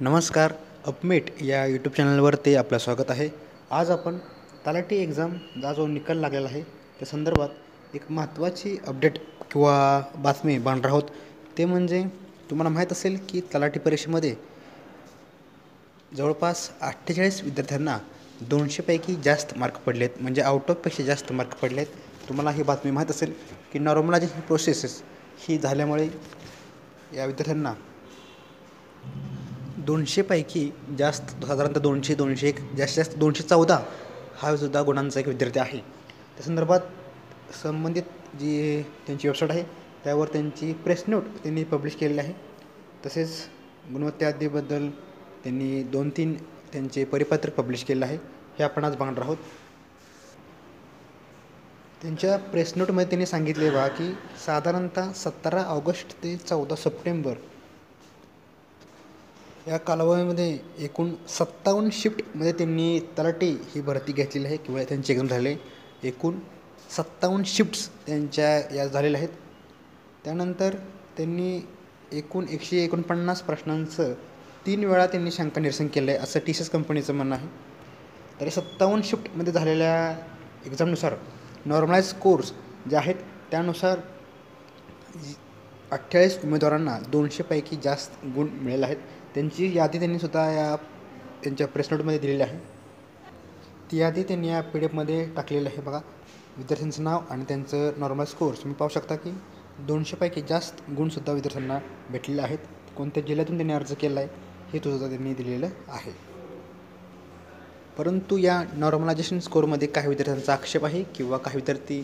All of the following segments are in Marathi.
नमस्कार. अपमेट या यूट्यूब चॅनलवरती आपलं स्वागत आहे. आज आपण तलाठी एक्झामचा जो निकाल लागलेला आहे त्या संदर्भात एक महत्त्वाची अपडेट किंवा बातमी बांधणार आहोत. ते म्हणजे तुम्हाला माहीत असेल की तलाठी परीक्षेमध्ये जवळपास 48 विद्यार्थ्यांना 200 पैकी जास्त मार्क पडले आहेत, म्हणजे आउट ऑफपेक्षा जास्त मार्क पडले आहेत. तुम्हाला ही बातमी माहीत असेल की नॉर्मलायझेशन प्रोसेसेस ही झाल्यामुळे या विद्यार्थ्यांना 200 पैकी जास्त साधारणतः 201 जास्तीत जास्त 214 हा सुद्धा गुणांचा एक विद्यार्थी आहे. त्या संदर्भात संबंधित जी त्यांची वेबसाईट आहे त्यावर त्यांची प्रेस नोट त्यांनी पब्लिश केलेली आहे. तसेच गुणवत्ता यादीबद्दल त्यांनी 2-3 त्यांचे परिपत्रक पब्लिश केलेलं आहे. हे आपण आज बघणार आहोत. त्यांच्या प्रेस नोटमध्ये त्यांनी सांगितले बघा की साधारणतः 17 ऑगस्ट ते 14 सप्टेंबर या कालावधीमध्ये एकूण 57 शिफ्टमध्ये त्यांनी तलाठी ही भरती घेतलेली आहे किंवा त्यांची एक्झाम झाले. एकूण 57 शिफ्ट्स त्यांच्या या झालेल्या आहेत. त्यानंतर त्यांनी एकूण 149 प्रश्नांचं 3 वेळा त्यांनी शंका निरसन केलं आहे असं TCS कंपनीचं म्हणणं आहे. तरी 57 शिफ्टमध्ये झालेल्या एक्झामनुसार नॉर्मलाइज स्कोर्स जे आहेत त्यानुसार 48 उमेदवारांना 200 पैकी जास्त गुण मिळाले आहेत. त्यांची यादी त्यांनी स्वतः या त्यांच्या प्रेस नोटमध्ये दिलेली आहे. ती यादी त्यांनी या PDF टाकलेली आहे. बघा, विद्यार्थ्यांचं नाव आणि त्यांचं नॉर्मल स्कोर्स तुम्ही पाहू शकता की 200 पैकी जास्त गुणसुद्धा विद्यार्थ्यांना भेटलेले आहेत. कोणत्या जिल्ह्यातून त्यांनी अर्ज केला आहे हे सुद्धा त्यांनी दिलेलं आहे. परंतु या नॉर्मलायझेशन स्कोअरमध्ये काही विद्यार्थ्यांचा आक्षेप आहे किंवा काही विद्यार्थी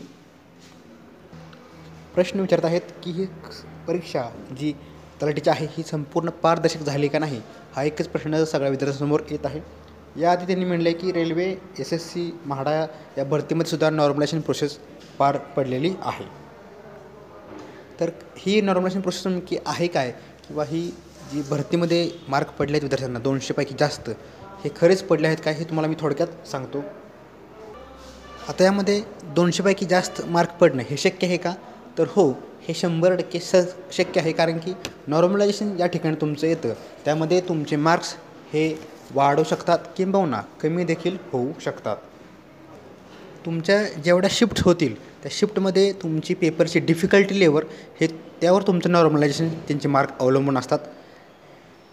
प्रश्न विचारत आहेत की ही परीक्षा जी तलाठीची आहे ही संपूर्ण पारदर्शक झाली का नाही, हा एकच प्रश्न सगळ्या विद्यार्थ्यांसमोर येत आहे. याआधी त्यांनी म्हणले की रेल्वे SSC म्हाडा या भरतीमध्ये सुद्धा नॉर्मलायझेशन प्रोसेस पार पडलेली आहे. तर ही नॉर्मलायझेशन प्रोसेस नक्की आहे काय, किंवा ही जी भरतीमध्ये मार्क पडले आहेत विद्यार्थ्यांना 200 पैकी जास्त, हे खरेच पडले आहेत काय हे तुम्हाला मी थोडक्यात सांगतो. आता यामध्ये 200 पैकी जास्त मार्क पडणं हे शक्य आहे का, तर हो, हे 100% शक्य आहे. कारण की नॉर्मलायझेशन या ठिकाणी तुमचं येतं त्यामध्ये तुमचे मार्क्स हे वाढू शकतात किंबहुना कमी देखील होऊ शकतात. तुमच्या जेवढ्या शिफ्ट होतील त्या शिफ्टमध्ये तुमची पेपरची डिफिकल्टी लेवल हे त्यावर तुमचं नॉर्मलायझेशन त्यांचे मार्क अवलंबून असतात.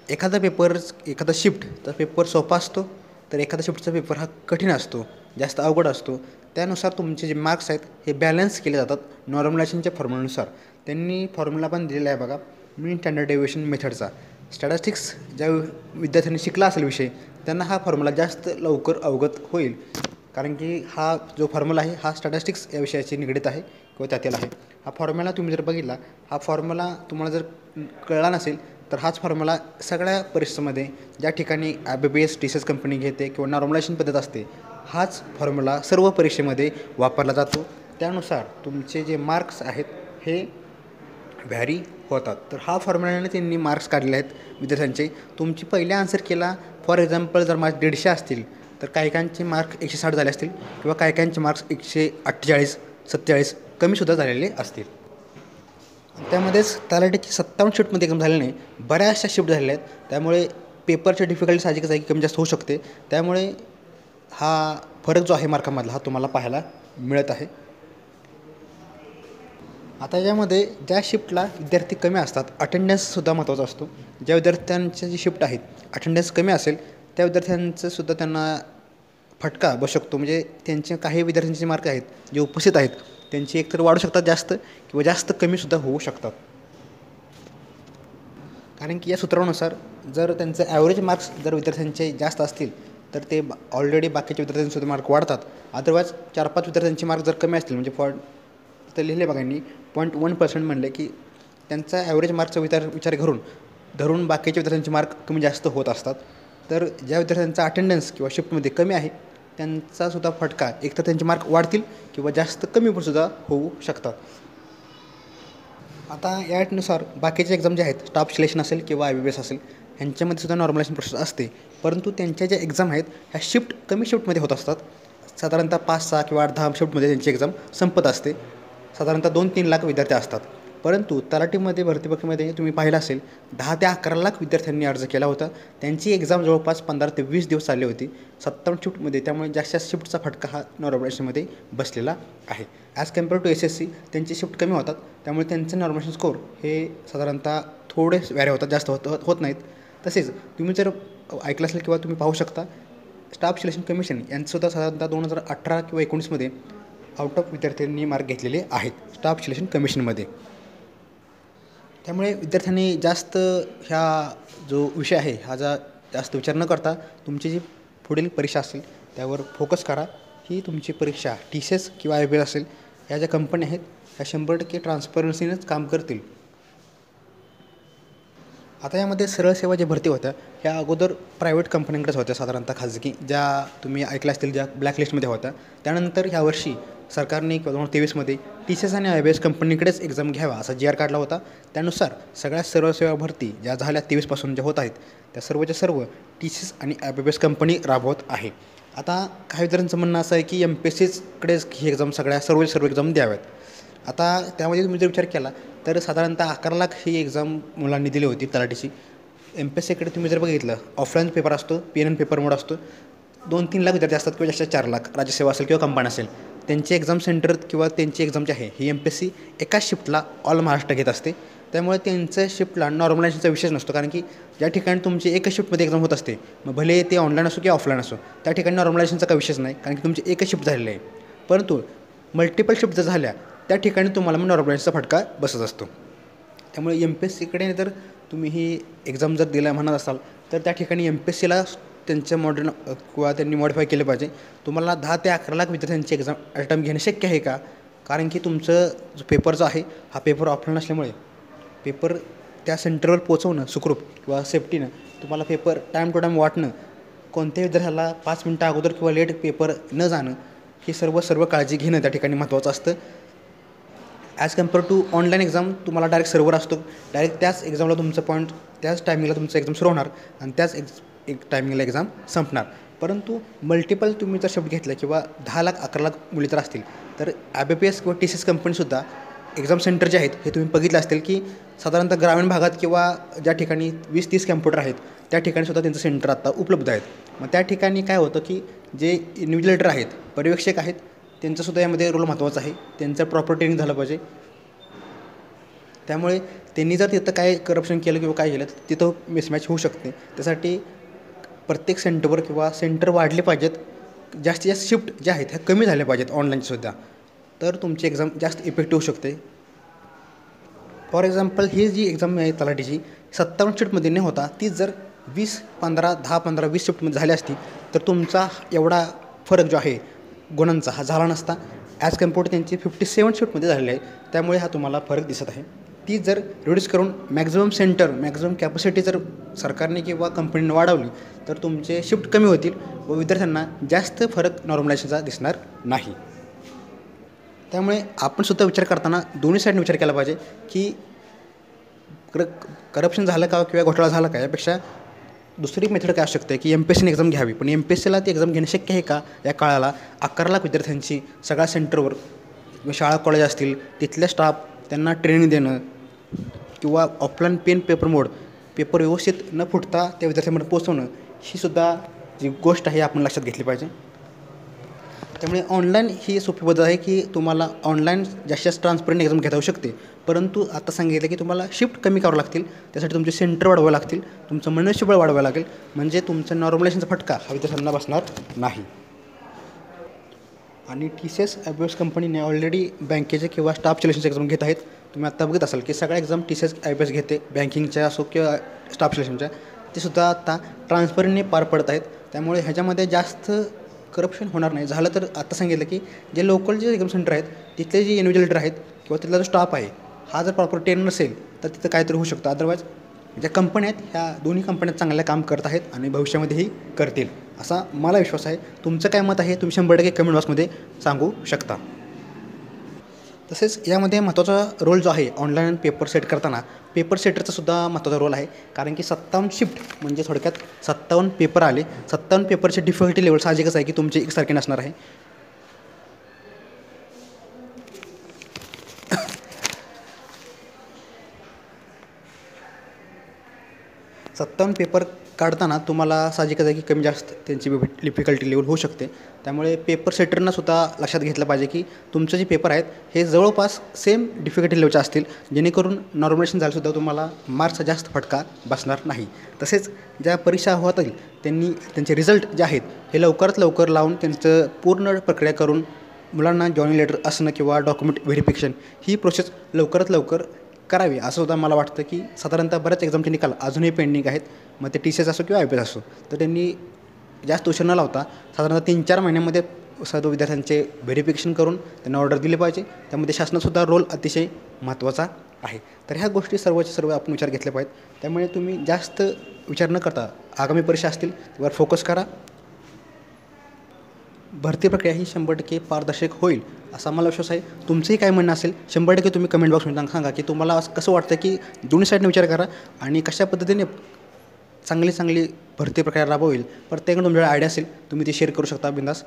एखादा शिफ्टचा पेपर सोपा असतो, तर एखादा शिफ्टचा पेपर हा कठीण असतो, जास्त अवघड असतो. त्यानुसार तुमचे जे मार्क्स आहेत हे बॅलन्स केले जातात नॉर्मलायझेशनच्या फॉर्म्युलानुसार. त्यांनी फॉर्म्युला पण दिलेला आहे बघा, मीन स्टँडर्ड डेव्हिएशन मेथडचा. स्टॅटिस्टिक्स ज्या विद्यार्थ्यांनी शिकला असेल विषय त्यांना हा फॉर्म्युला जास्त लवकर अवगत होईल. कारण की हा जो फॉर्म्युला आहे हा स्टॅटिस्टिक्स या विषयाशी निगडीत आहे किंवा त्यातील आहे. हा फॉर्म्युला तुम्ही जर बघितला, हा फॉर्म्युला तुम्हाला जर कळला नसेल तर हाच फॉर्म्युला सगळ्या परीक्षेमध्ये ज्या ठिकाणी IBPS TCS कंपनी घेते किंवा नॉर्मलायझेशन पद्धत असते, हाच फॉर्म्युला सर्व परीक्षेमध्ये वापरला जातो. त्यानुसार तुमचे जे मार्क्स आहेत हे व्हॅरी होतात. तर हा फॉर्म्युलाने त्यांनी मार्क्स काढले आहेत विद्यार्थ्यांचे. तुमची पहिल्या आन्सर केला फॉर एक्झाम्पल जर मार्क्स 150 असतील तर काहीकांचे मार्क 160 झाले असतील किंवा काहीकांचे मार्क्स 148, 47 कमीसुद्धा झालेले असतील. त्यामध्येच तलाठीची 57 शिफ्टमध्ये एक्झाम झाल्याने बऱ्याचशा शिफ्ट झालेल्या आहेत. त्यामुळे पेपरची डिफिकल्टी साहजिकच आहे की कमी जास्त होऊ शकते. त्यामुळे हा फरक जो आहे मार्कामधला हा तुम्हाला पाहायला मिळत आहे. आता यामध्ये ज्या शिफ्टला विद्यार्थी कमी असतात, अटेंडन्ससुद्धा महत्त्वाचा असतो. ज्या विद्यार्थ्यांच्या जी शिफ्ट आहेत अटेंडन्स कमी असेल त्या विद्यार्थ्यांचंसुद्धा त्यांना फटका बसू शकतो. म्हणजे त्यांचे काही विद्यार्थ्यांचे मार्क आहेत जे उपस्थित आहेत त्यांची एकतर वाढू शकतात जास्त किंवा जास्त कमीसुद्धा होऊ शकतात. कारण की या सूत्रानुसार जर त्यांचं ॲव्हरेज मार्क्स जर विद्यार्थ्यांचे जास्त असतील तर ते ऑलरेडी बाकीच्या विद्यार्थ्यांसुद्धा मार्क वाढतात. अदरवाईज 4-5 विद्यार्थ्यांचे मार्क जर कमी असतील, म्हणजे तर लिहिले बघा यांनी 0.1% म्हणले की त्यांचा ॲव्हरेज मार्कचा विचार धरून बाकीच्या विद्यार्थ्यांचे मार्क कमी जास्त होत असतात. तर ज्या विद्यार्थ्यांचा अटेंडन्स किंवा शिफ्टमध्ये कमी आहे त्यांचासुद्धा फटका एकतर त्यांचे मार्क वाढतील किंवा जास्त कमी पण सुद्धा होऊ शकतात. आता यानुसार बाकीचे एक्झाम जे आहेत, स्टाफ सिलेक्शन असेल किंवा IBPS असेल, ह्यांच्यामध्ये सुद्धा नॉर्मलायझेशन प्रोसेस असते. परंतु त्यांच्या ज्या एक्झाम आहेत ह्या कमी शिफ्टमध्ये होत असतात. साधारणतः 5-6 किंवा 8-10 शिफ्टमध्ये त्यांची एक्झाम संपत असते. साधारणतः 2-3 लाख विद्यार्थी असतात. परंतु तलाठीमध्ये भरती प्रक्रियेमध्ये तुम्ही पाहिलं असेल 10 ते 11 लाख विद्यार्थ्यांनी अर्ज केला होता. त्यांची एक्झाम जवळपास 15 ते 20 दिवस चालली होती 57 शिफ्टमध्ये. त्यामुळे जास्त शिफ्टचा फटका हा नॉर्मलायझेशनमध्ये बसलेला आहे. ॲज कम्पेअर टू SSC त्यांची शिफ्ट कमी होतात, त्यामुळे त्यांचे नॉर्मलायझेशन स्कोर हे साधारणतः थोडे व्हॅरी होतात, जास्त होत नाहीत. तसेच तुम्ही जर ऐकलं असेल किंवा तुम्ही पाहू शकता, स्टाफ सिलेक्शन कमिशन यांचंसुद्धा साधारणतः 2018 किंवा 19मध्ये आउट ऑफ विद्यार्थ्यांनी मार्क घेतलेले आहेत स्टाफ सिलेक्शन कमिशनमध्ये. त्यामुळे विद्यार्थ्यांनी जास्त ह्या जो विषय आहे हा जास्त विचार न करता तुमची जी पुढील परीक्षा असेल त्यावर फोकस करा. ही तुमची परीक्षा TCS किंवा IBS असेल, ह्या ज्या कंपन्या आहेत ह्या 100% ट्रान्सपरन्सीनंच काम करतील. आता यामध्ये सरळ सेवा ज्या भरती होत्या ह्या अगोदर प्रायव्हेट कंपन्यांकडेच होत्या, साधारणतः खाजगी, ज्या तुम्ही ऐकल्या असतील, ज्या ब्लॅकलिस्टमध्ये होत्या. त्यानंतर ह्यावर्षी सरकारने 2023मध्ये TCS आणि IBS कंपनीकडेच एक्झाम घ्यावा असा GR काढला होता. त्यानुसार सगळ्या सर्व सेवा भरती ज्या झाल्या 23पासून ज्या होत आहेत त्या सर्वच्या सर्व TCS आणि IBS कंपनी राबवत आहे. आता काही विद्यार्थ्यांचं म्हणणं असं आहे की MPSCकडेच ही एक्झाम सर्व एक्झाम द्याव्यात. आता त्यामध्ये तुम्ही जर विचार केला तर साधारणतः 11 लाख ही एक्झाम मुलांनी दिली होती तलाठीची. MPSCकडे तुम्ही जर बघितलं, ऑफलाईन पेपर असतो, PNN पेपर मोड असतो. 2-3 लाख विद्यार्थी असतात किंवा जास्त 4 लाख राज्यसेवा असेल किंवा कंबाईन असेल. त्यांची एक्झाम सेंटर किंवा त्यांची एक्झाम जी आहे ही MPSC एकाच शिफ्टला ऑल महाराष्ट्र घेत असते. त्यामुळे त्यांचं शिफ्टला नॉर्मलायझेशनचा विषय नसतो, कारण की ज्या ठिकाणी तुमची एकच शिफ्टमध्ये एक्झाम होत असते, मग भले ते ऑनलाईन असो किंवा ऑफलाईन असो, त्या ठिकाणी नॉर्मलायझेशनचा काही विषयच नाही, कारण की तुमची एकच शिफ्ट झालेली आहे. परंतु मल्टिपल शिफ्ट जर झाल्या त्या ठिकाणी तुम्हाला मग नॉर्मलायझेशनचा फटका बसत असतो. त्यामुळे MPSCकडे जर तुम्ही ही एक्झाम जर दिला म्हणत असाल तर त्या ठिकाणी MPSCला त्यांचं मॉडर्न किंवा त्यांनी मॉडिफाय केलं पाहिजे. तुम्हाला 10 ते 11 लाख विद्यार्थ्यांची एक्झाम अटेम्प्ट घेणं शक्य आहे का? कारण की तुमचं जो पेपर जो आहे हा पेपर ऑफलाईन असल्यामुळे पेपर त्या सेंटरवर पोहोचवणं सुखरूप किंवा सेफ्टीनं, तुम्हाला पेपर टाईम टू टाईम वाटणं, कोणत्याही विद्यार्थ्याला 5 मिनटं अगोदर किंवा लेट पेपर न जाणं, ही सर्व काळजी घेणं त्या ठिकाणी महत्त्वाचं असतं. As compare to online exam तुम्हाला डायरेक्ट सर्व्हर असतो, डायरेक्ट त्याच एक्झामला तुमचं पॉईंट त्याच टायमिंगला तुमचं एक्झाम सुरू होणार आणि त्याच एक टायमिंगला एक्झाम संपणार. परंतु मल्टिपल तुम्ही जर शिफ्ट घेतलं किंवा 10 लाख 11 लाख मुली तर असतील तर IBPS किंवा TCS कंपनीसुद्धा एक्झाम सेंटर जे आहेत हे तुम्ही बघितलं असतील की साधारणतः ग्रामीण भागात किंवा ज्या ठिकाणी 20-30 कॅम्प्युटर आहेत त्या ठिकाणीसुद्धा त्यांचं सेंटर आता उपलब्ध आहेत. मग त्या ठिकाणी काय होतं की जे इन्व्हिजिलेटर आहेत, पर्यवेक्षक आहेत, त्यांचासुद्धा यामध्ये रोल महत्त्वाचा आहे. त्यांचं प्रॉपर ट्रेनिंग झालं पाहिजे. त्यामुळे त्यांनी जर तिथं काय करप्शन केलं किंवा काय केलं तर तिथं मिसमॅच होऊ शकते. त्यासाठी प्रत्येक सेंटरवर किंवा सेंटर वाढले पाहिजेत, जास्तीत जास्त शिफ्ट ज्या आहेत ह्या कमी झाल्या पाहिजेत ऑनलाईनसुद्धा, तर तुमची एक्झाम जास्त इफेक्टिव्ह होऊ शकते. फॉर एक्झाम्पल ही जी एक्झाम आहे तलाठीची 57 शिफ्टमध्ये न होता तीच जर 10-15-20 शिफ्टमध्ये झाली असती तर तुमचा एवढा फरक जो आहे गुणांचा हा झाला नसता. ॲज कम्पेअर टू त्यांची 57 शिफ्टमध्ये झालेली आहे. त्यामुळे हा तुम्हाला फरक दिसत आहे. ती जर रिड्यूस करून मॅक्झिमम कॅपॅसिटी जर सरकारने किंवा कंपनीने वाढवली तर तुमचे शिफ्ट कमी होतील व विद्यार्थ्यांना जास्त फरक नॉर्मलायझेशनचा दिसणार नाही. त्यामुळे आपण सुद्धा विचार करताना दोन्ही साईडने विचार केला पाहिजे की करप्शन झालं का किंवा घोटाळा झाला का, यापेक्षा दुसरी मेथड काय असू शकते की MPSCने एक्झाम घ्यावी. पण MPSCला ती एक्झाम घेणं शक्य आहे का? या काळाला 11 लाख विद्यार्थ्यांची सगळ्या सेंटरवर शाळा कॉलेज असतील तिथल्या स्टाफ त्यांना ट्रेनिंग देणं किंवा ऑफलाईन पेपर मोड पेपर व्यवस्थित न फुटता त्या विद्यार्थ्यांमध्ये पोहोचवणं, ही सुद्धा जी गोष्ट आहे आपण लक्षात घेतली पाहिजे. त्यामुळे ऑनलाईन ही सोपी पद्धत आहे की तुम्हाला ऑनलाईन जास्त ट्रान्सपरंट एक्झाम घेता येऊ शकते. परंतु आता सांगितलं की तुम्हाला शिफ्ट कमी करावं लागतील, त्यासाठी तुमचे सेंटर वाढवावे लागतील, तुमचं मनुष्यबळ वाढवावं लागेल, म्हणजे तुमचं नॉर्मलायझेशनचा फटका हा विद्यार्थ्यांना बसणार नाही. आणि TCS IBS कंपनीने ऑलरेडी बँकेचे किंवा स्टाफ सिलेक्शनचे एक्झाम घेत आहेत. तुम्ही आत्ता बघत असाल की सगळ्या एक्झाम TCS IBS घेते, बँकिंगच्या असो किंवा स्टाफ सिलेक्शनच्या, ते सुद्धा आता ट्रान्सपरंटली पार पडत आहेत. त्यामुळे ह्याच्यामध्ये जास्त करप्शन होणार नाही. झालं तर आता सांगितलं की जे लोकल जे एक्झाम सेंटर आहेत तिथले जे इन्व्हिजिलेटर आहेत किंवा तिथला जो स्टाफ आहे हा जर प्रॉपर ट्रेन नसेल तर तिथं काहीतरी होऊ शकतं. अदरवाईज ज्या कंपन्या आहेत ह्या दोन्ही कंपन्या चांगलं काम करत आहेत आणि भविष्यामध्येही करतील असा मला विश्वास आहे. तुमचं काय मत आहे तुम्ही 100% कमेंट बॉक्समध्ये सांगू शकता. तसेच यामध्ये महत्त्वाचा रोल जो आहे ऑनलाईन पेपर सेट करताना, पेपर सेटरचा सुद्धा महत्त्वाचा रोल आहे. कारण की 57 शिफ्ट म्हणजे थोडक्यात 57 पेपर आले. 57 पेपरचे डिफिकल्टी लेवल साहजिकच आहे की तुमचे एकसारखे नसणार आहे. 57 पेपर काढताना तुम्हाला साहजिकच आहे की कमी जास्त त्यांची डिफिकल्टी लेवल होऊ शकते. त्यामुळे पेपर सेटरनासुद्धा लक्षात घेतलं पाहिजे की तुमचे जे पेपर आहेत हे जवळपास सेम डिफिकल्टी लेवलचे असतील, जेणेकरून नॉर्मलायझेशन झाल्यासुद्धा तुम्हाला मार्क्सचा जास्त फटका बसणार नाही. तसेच ज्या परीक्षा होतील त्यांनी त्यांचे रिझल्ट जे आहेत हे लवकरात लवकर लावून त्यांचं पूर्ण प्रक्रिया करून मुलांना जॉइनिंग लेटर असणं किंवा डॉक्युमेंट व्हेरिफिकेशन ही प्रोसेस लवकरात लवकर करावी असं सुद्धा मला वाटतं. की साधारणतः बऱ्याच एक्झामचे निकाल अजूनही पेंडिंग आहेत, मग ते TCS असो किंवा IPS असो, तर त्यांनी जास्त उशीर न लावता साधारणतः 3-4 महिन्यामध्ये सर्व विद्यार्थ्यांचे व्हेरिफिकेशन करून त्यांना ऑर्डर दिली पाहिजे. त्यामध्ये शासनासुद्धा रोल अतिशय महत्त्वाचा आहे. तर ह्या गोष्टी सर्वच्या सर्व आपण विचार घेतल्या पाहिजेत. त्यामुळे तुम्ही जास्त विचार न करता आगामी परीक्षा असतील त्यावर फोकस करा. भरती प्रक्रिया ही 100% पारदर्शक होईल असा मला विश्वास आहे. तुमचंही काय म्हणणं असेल 100% तुम्ही कमेंट बॉक्समध्ये सांगा की तुम्हाला कसं वाटतं की दोन्ही साईडने विचार करा आणि कशा पद्धतीने चांगली भरती प्रक्रिया राबवेल. प्रत्येकाकडे तुमच्याकडे आयडिया असेल तुम्ही ती शेअर करू शकता बिंदास.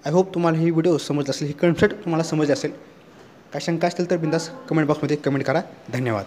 आय होप तुम्हाला ही व्हिडिओ समजला असेल, ही कन्सेप्ट तुम्हाला समजली असेल. काय शंका असतील तर बिंदास कमेंट बॉक्समध्ये कमेंट करा. धन्यवाद.